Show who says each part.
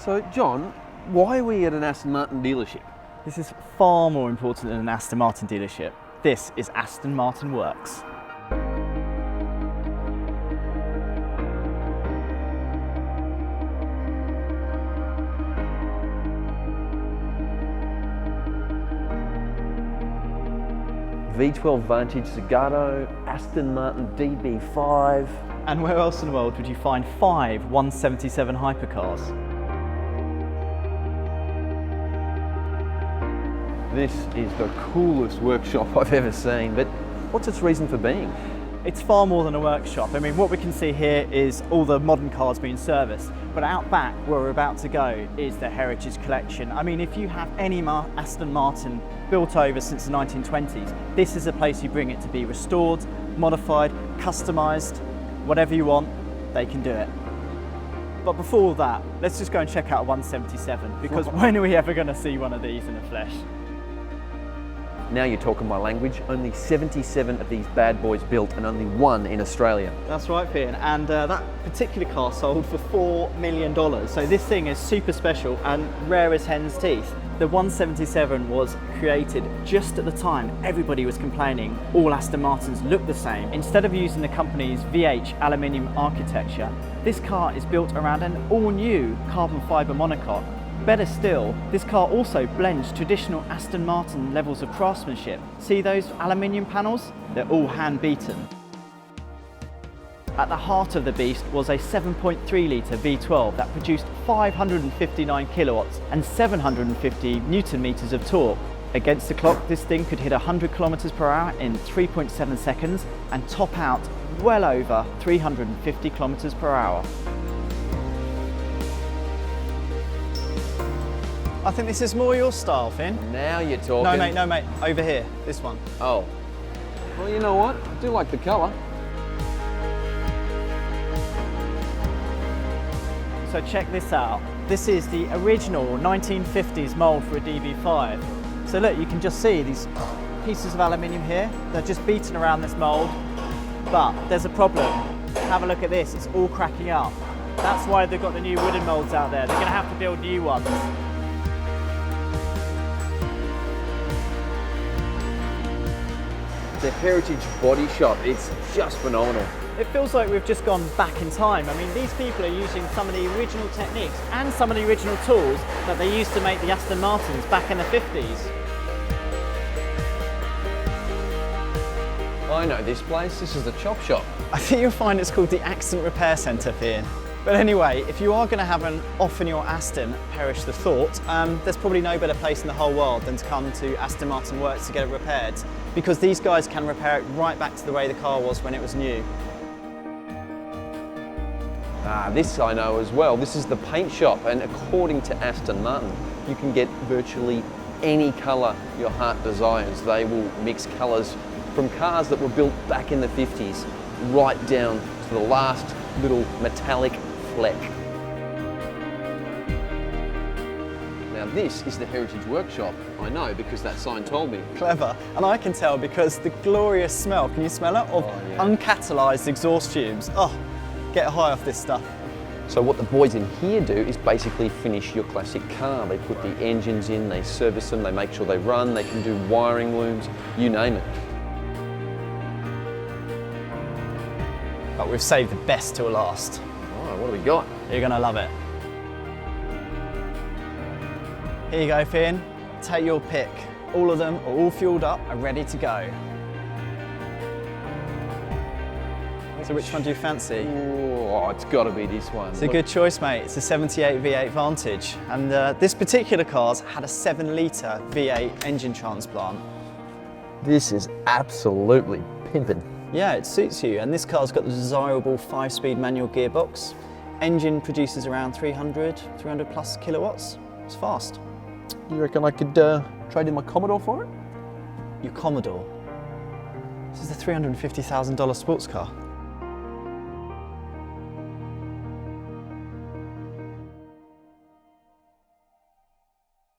Speaker 1: So, John, why are we at an Aston Martin dealership?
Speaker 2: This is far more important than an Aston Martin dealership. This is Aston Martin Works.
Speaker 1: V12 Vantage Zagato, Aston Martin DB5.
Speaker 2: And where else in the world would you find 5 177 hypercars?
Speaker 1: This is the coolest workshop I've ever seen, but what's its reason for being?
Speaker 2: It's far more than a workshop. I mean, what we can see here is all the modern cars being serviced, but out back where we're about to go is the Heritage Collection. I mean, if you have any Aston Martin built over since the 1920s, this is a place you bring it to be restored, modified, customised, whatever you want, they can do it. But before all that, let's just go and check out a 177, because when are we ever going to see one of these in the flesh?
Speaker 1: Now you're talking my language. Only 77 of these bad boys built and only one in Australia.
Speaker 2: That's right, Finn, and that particular car sold for $4 million. So this thing is super special and rare as hen's teeth. The 177 was created just at the time everybody was complaining all Aston Martins look the same. Instead of using the company's VH aluminium architecture, this car is built around an all-new carbon fibre monocoque. Better still, this car also blends traditional Aston Martin levels of craftsmanship. See those aluminium panels? They're all hand-beaten. At the heart of the beast was a 7.3 litre V12 that produced 559 kilowatts and 750 newton meters of torque. Against the clock, this thing could hit 100 kilometers per hour in 3.7 seconds and top out well over 350 kilometers per hour. I think this is more your style, Finn.
Speaker 1: Now you're talking.
Speaker 2: No mate, over here, this one.
Speaker 1: Oh. Well, you know what? I do like the colour.
Speaker 2: So check this out. This is the original 1950s mould for a DB5. So look, you can just see these pieces of aluminium here. They're just beaten around this mould, but there's a problem. Have a look at this, it's all cracking up. That's why they've got the new wooden moulds out there. They're gonna have to build new ones.
Speaker 1: The Heritage Body Shop, it's just phenomenal.
Speaker 2: It feels like we've just gone back in time. I mean, these people are using some of the original techniques and some of the original tools that they used to make the Aston Martins back in the 50s.
Speaker 1: I know this place, this is the chop shop.
Speaker 2: I think you'll find it's called the Accident Repair Centre here. But anyway, if you are going to have an off in your Aston, perish the thought, there's probably no better place in the whole world than to come to Aston Martin Works to get it repaired, because these guys can repair it right back to the way the car was when it was new.
Speaker 1: This I know as well. This is the paint shop, and according to Aston Martin, you can get virtually any colour your heart desires. They will mix colours from cars that were built back in the 50s right down to the last little metallic fleck. Now this is the Heritage Workshop. I know because that sign told me.
Speaker 2: Clever, and I can tell because the glorious smell, can you smell it? Of uncatalyzed exhaust tubes. Oh, get high off this stuff.
Speaker 1: So what the boys in here do is basically finish your classic car. They put the engines in, they service them, they make sure they run, they can do wiring looms, you name it.
Speaker 2: But we've saved the best till last.
Speaker 1: Alright, what do we got?
Speaker 2: You're gonna love it. Here you go, Finn. Take your pick. All of them are all fueled up and ready to go. So which one do you fancy?
Speaker 1: Oh, it's got to be this one.
Speaker 2: It's a good choice, mate. It's a 78 V8 Vantage. And this particular car's had a 7 litre V8 engine transplant.
Speaker 1: This is absolutely pimping.
Speaker 2: Yeah, it suits you. And this car's got the desirable 5-speed manual gearbox. Engine produces around 300 plus kilowatts. It's fast.
Speaker 1: You reckon I could trade in my Commodore for it?
Speaker 2: Your Commodore? This is a $350,000 sports car.